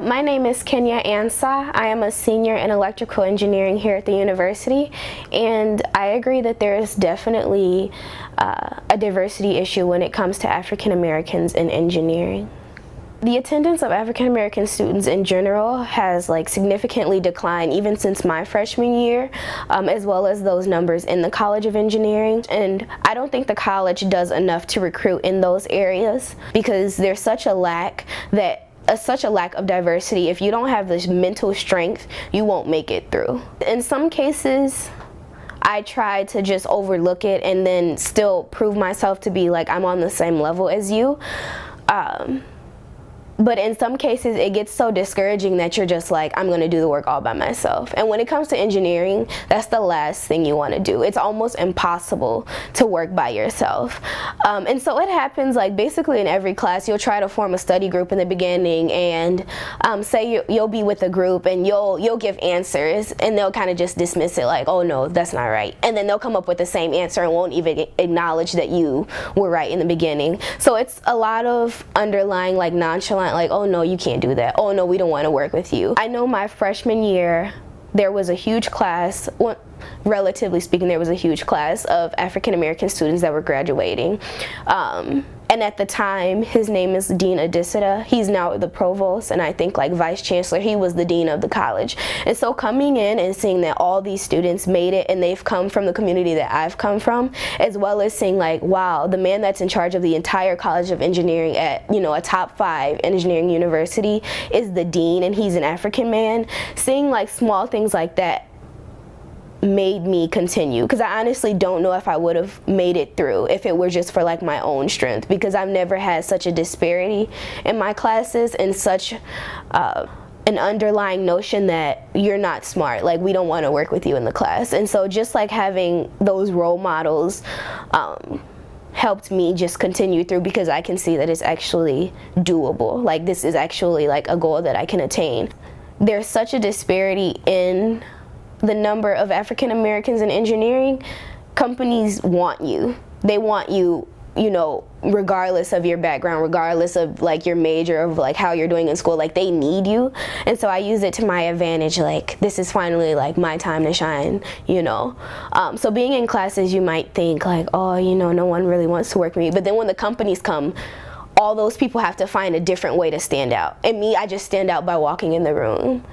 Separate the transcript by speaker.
Speaker 1: My name is Kenya Ansah. I am a senior in electrical engineering here at the university, and I agree that there is definitely a diversity issue when it comes to African Americans in engineering. The attendance of African American students in general has significantly declined even since my freshman year, as well as those numbers in the College of Engineering. And I don't think the college does enough to recruit in those areas because there's such a lack of diversity. If you don't have this mental strength, you won't make it through. In some cases, I try to just overlook it and then still prove myself to be I'm on the same level as you. But in some cases, it gets so discouraging that you're just I'm going to do the work all by myself. And when it comes to engineering, that's the last thing you want to do. It's almost impossible to work by yourself. And so it happens basically in every class. You'll try to form a study group in the beginning and say you'll be with a group and you'll give answers and they'll kind of just dismiss it oh no, that's not right. And then they'll come up with the same answer and won't even acknowledge that you were right in the beginning. So it's a lot of underlying nonchalant oh no, you can't do that. Oh no, we don't want to work with you. I know my freshman year, there was a huge class, relatively speaking, there was a huge class of African American students that were graduating. And at the time, his name is Dean Adisita. He's now the provost, and I think vice chancellor. He was the dean of the college. And so coming in and seeing that all these students made it and they've come from the community that I've come from, as well as seeing wow, the man that's in charge of the entire College of Engineering at a top 5 engineering university is the dean, and he's an African man. Seeing small things like that made me continue, because I honestly don't know if I would have made it through if it were just for my own strength, because I've never had such a disparity in my classes and such an underlying notion that you're not smart, we don't want to work with you in the class. And so just having those role models helped me just continue through, because I can see that it's actually doable. This is actually a goal that I can attain. There's such a disparity in the number of African Americans in engineering. Companies want you. They want you, regardless of your background, regardless of your major, of how you're doing in school. They need you. And so I use it to my advantage. This is finally my time to shine, So being in classes, you might think oh, no one really wants to work with me. But then when the companies come, all those people have to find a different way to stand out. And me, I just stand out by walking in the room.